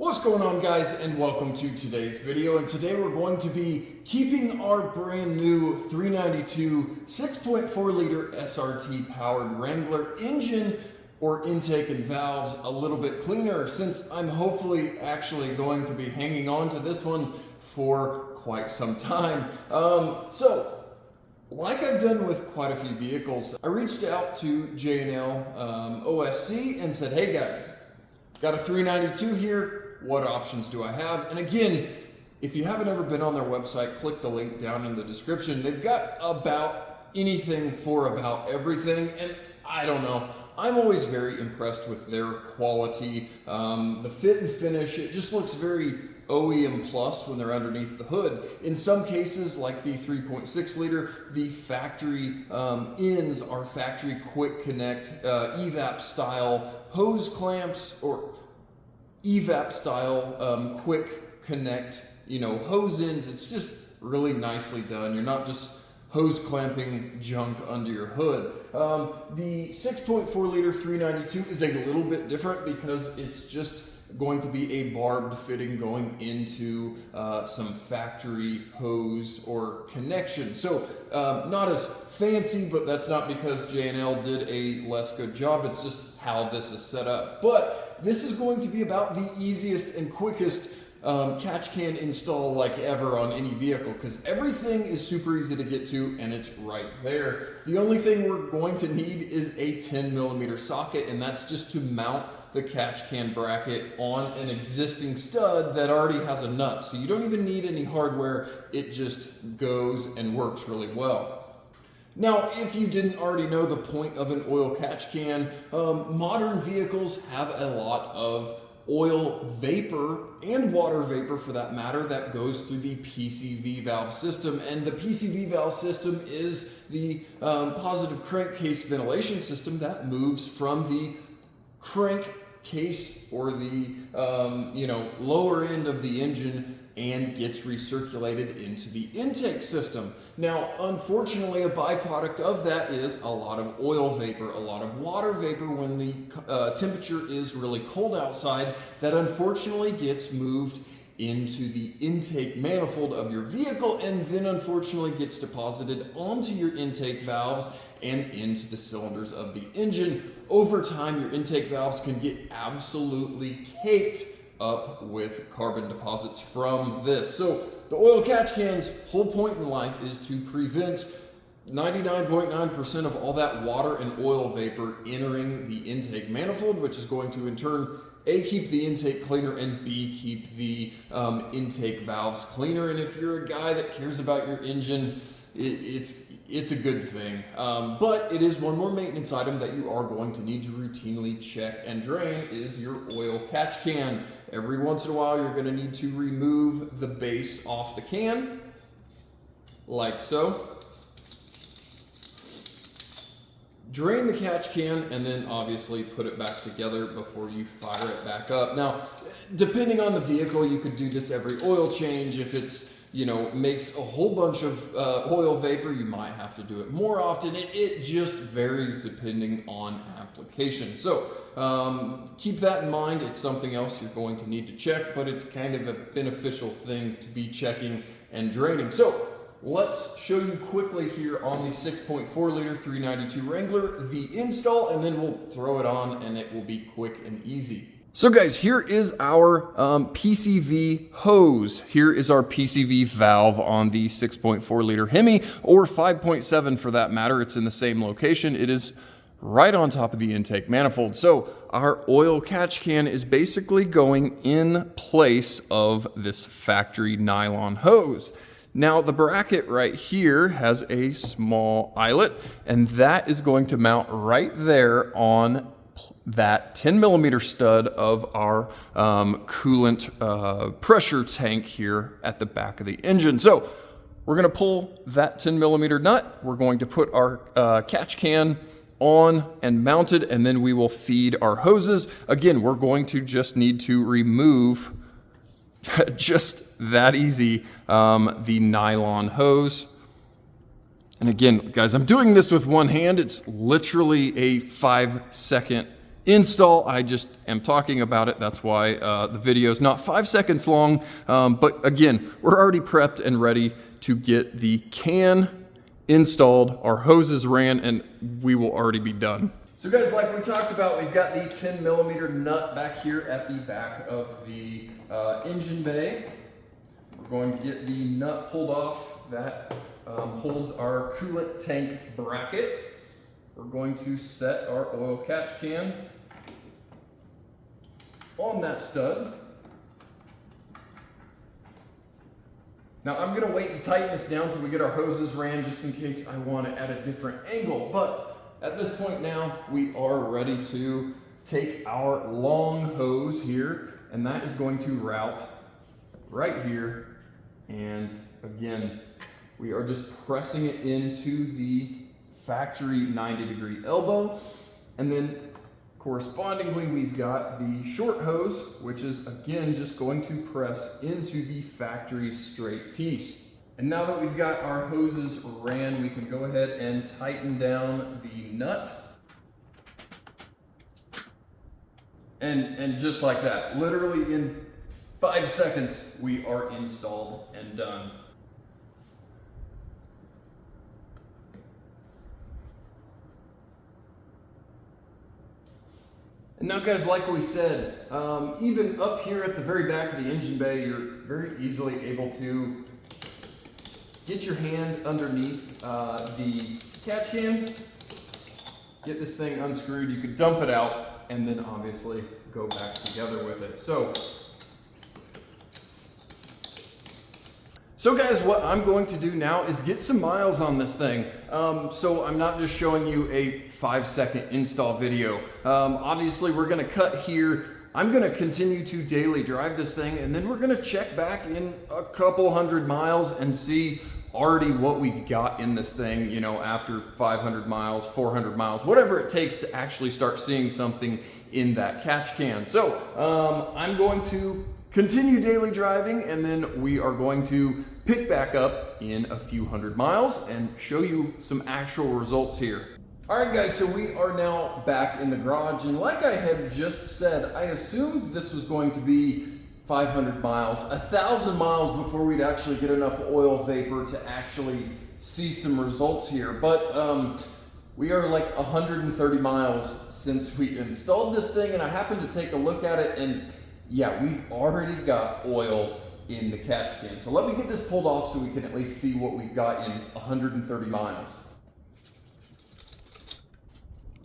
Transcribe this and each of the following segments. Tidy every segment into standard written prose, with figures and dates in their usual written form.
What's going on, guys, and welcome to today's video. And today we're going to be keeping our brand new 392 6.4 liter SRT powered Wrangler engine or intake and valves a little bit cleaner, since I'm hopefully actually going to be hanging on to this one for quite some time. So like I've done with quite a few vehicles, I reached out to JlUR OSC and said, hey guys, got a 392 here. What options do I have? And again, if you haven't ever been on their website, click the link down in the description. They've got about anything for about everything. And I don't know, I'm always very impressed with their quality. The fit and finish, it just looks very OEM plus when they're underneath the hood. In some cases, like the 3.6 liter, the factory ends are factory quick connect, evap style hose clamps, or evap style quick connect, hose ends. It's just really nicely done. You're not just hose clamping junk under your hood. The 6.4 liter 392 is a little bit different because it's just going to be a barbed fitting going into some factory hose or connection. So not as fancy, but that's not because JlUR did a less good job. It's just how this is set up. But this is going to be about the easiest and quickest catch can install like ever on any vehicle, because everything is super easy to get to and it's right there. The only thing we're going to need is a 10mm socket, and that's just to mount the catch can bracket on an existing stud that already has a nut. So you don't even need any hardware, it just goes and works really well. Now, if you didn't already know the point of an oil catch can, modern vehicles have a lot of oil vapor and water vapor, for that matter, that goes through the PCV valve system. And the PCV valve system is the positive crankcase ventilation system that moves from the crankcase or the lower end of the engine and gets recirculated into the intake system. Now, unfortunately, a byproduct of that is a lot of oil vapor, a lot of water vapor when the temperature is really cold outside, that unfortunately gets moved into the intake manifold of your vehicle and then unfortunately gets deposited onto your intake valves and into the cylinders of the engine. Over time, your intake valves can get absolutely caked up with carbon deposits from this. So the oil catch can's whole point in life is to prevent 99.9% of all that water and oil vapor entering the intake manifold, which is going to in turn A, keep the intake cleaner, and B, keep the intake valves cleaner. And if you're a guy that cares about your engine, it's a good thing. But it is one more maintenance item that you are going to need to routinely check and drain is your oil catch can. Every once in a while, you're going to need to remove the base off the can, like so. Drain the catch can and then obviously put it back together before you fire it back up. Now, depending on the vehicle, you could do this every oil change. If it's makes a whole bunch of oil vapor, you might have to do it more often. It just varies depending on application. So keep that in mind. It's something else you're going to need to check, but it's kind of a beneficial thing to be checking and draining. So let's show you quickly here on the 6.4 liter 392 Wrangler the install, and then we'll throw it on and it will be quick and easy. So guys, here is our PCV hose. Here is our PCV valve on the 6.4 liter Hemi, or 5.7 for that matter. It's in the same location. It is right on top of the intake manifold. So our oil catch can is basically going in place of this factory nylon hose. Now the bracket right here has a small eyelet, and that is going to mount right there on that 10mm stud of our coolant pressure tank here at the back of the engine. So we're going to pull that 10mm nut. We're going to put our catch can on and mount it, and then we will feed our hoses. Again, we're going to just need to remove, just that easy, the nylon hose. And again, guys, I'm doing this with one hand. It's literally a 5-second install. I just am talking about it. That's why the video is not 5 seconds long. But again, we're already prepped and ready to get the can installed. Our hoses ran and we will already be done. So guys, like we talked about, we've got the 10mm nut back here at the back of the engine bay. We're going to get the nut pulled off that holds our coolant tank bracket. We're going to set our oil catch can on that stud. Now I'm going to wait to tighten this down till we get our hoses ran, just in case I want it at a different angle. But at this point now, we are ready to take our long hose here, and that is going to route right here. And again, we are just pressing it into the factory 90-degree elbow. And then correspondingly, we've got the short hose, which is again just going to press into the factory straight piece. And now that we've got our hoses ran, we can go ahead and tighten down the nut. And just like that, literally in 5 seconds, we are installed and done. And now guys, like we said, even up here at the very back of the engine bay, you're very easily able to get your hand underneath the catch can, get this thing unscrewed. You could dump it out and then obviously go back together with it. So guys, what I'm going to do now is get some miles on this thing. So I'm not just showing you a 5-second install video. Obviously we're gonna cut here. I'm gonna continue to daily drive this thing, and then we're gonna check back in a couple 100 miles and see already what we've got in this thing, you know, after 500 miles, 400 miles, whatever it takes to actually start seeing something in that catch can. So I'm going to continue daily driving, and then we are going to pick back up in a few 100 miles and show you some actual results here. All right guys, so we are now back in the garage, and like I had just said, I assumed this was going to be 500 miles, 1,000 miles before we'd actually get enough oil vapor to actually see some results here. But we are like 130 miles since we installed this thing, and I happened to take a look at it, and yeah, we've already got oil in the catch can. So let me get this pulled off so we can at least see what we've got in 130 miles.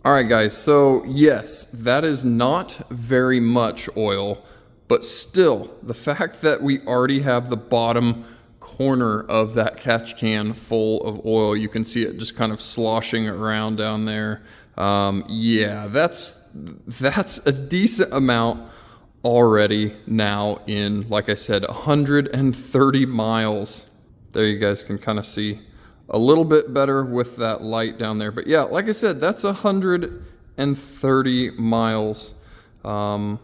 All right guys, so yes, that is not very much oil, but still, the fact that we already have the bottom corner of that catch can full of oil, you can see it just kind of sloshing around down there. Yeah, that's a decent amount already now in, like I said, 130 miles. There you guys can kind of see a little bit better with that light down there. But yeah, like I said, that's 130 miles of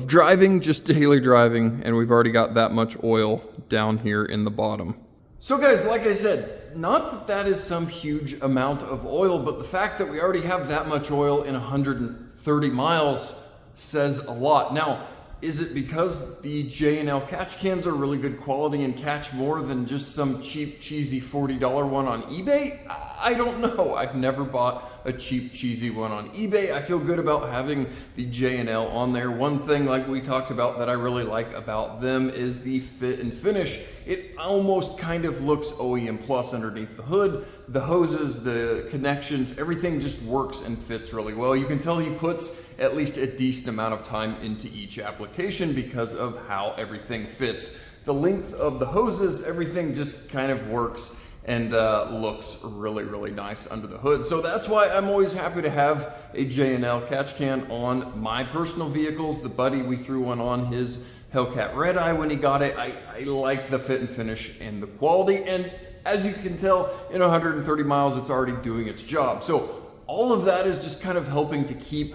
driving, just daily driving, and we've already got that much oil down here in the bottom. So guys, like I said, not that that is some huge amount of oil, but the fact that we already have that much oil in 130 miles says a lot. Now, is it because the JlUR catch cans are really good quality and catch more than just some cheap, cheesy $40 one on eBay? I don't know. I've never bought a cheap, cheesy one on eBay. I feel good about having the JlUR on there. One thing, like we talked about, that I really like about them is the fit and finish. It almost kind of looks OEM Plus underneath the hood. The hoses, the connections, everything just works and fits really well. You can tell he puts at least a decent amount of time into each application because of how everything fits. The length of the hoses, everything just kind of works and looks really, really nice under the hood. So that's why I'm always happy to have a JlUR catch can on my personal vehicles. The buddy, we threw one on his Hellcat Red Eye when he got it. I like the fit and finish and the quality, and as you can tell, in 130 miles, it's already doing its job. So all of that is just kind of helping to keep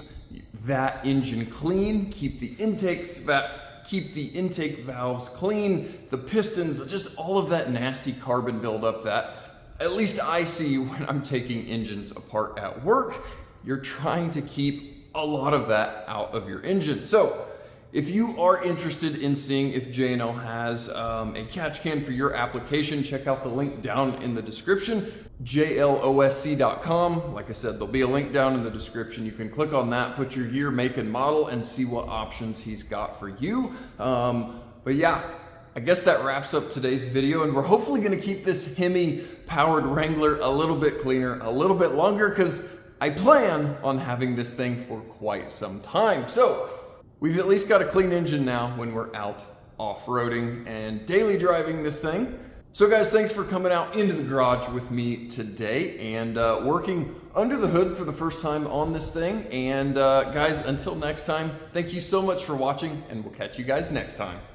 that engine clean, keep the intake valves clean, the pistons, just all of that nasty carbon buildup that at least I see when I'm taking engines apart at work. You're trying to keep a lot of that out of your engine. So if you are interested in seeing if J&L has a catch can for your application, check out the link down in the description, JlOSC.com. Like I said, there'll be a link down in the description. You can click on that, put your year, make, and model, and see what options he's got for you. But yeah, I guess that wraps up today's video, and we're hopefully gonna keep this Hemi powered Wrangler a little bit cleaner, a little bit longer, because I plan on having this thing for quite some time. So we've at least got a clean engine now when we're out off-roading and daily driving this thing. So guys, thanks for coming out into the garage with me today and working under the hood for the first time on this thing. And guys, until next time, thank you so much for watching, and we'll catch you guys next time.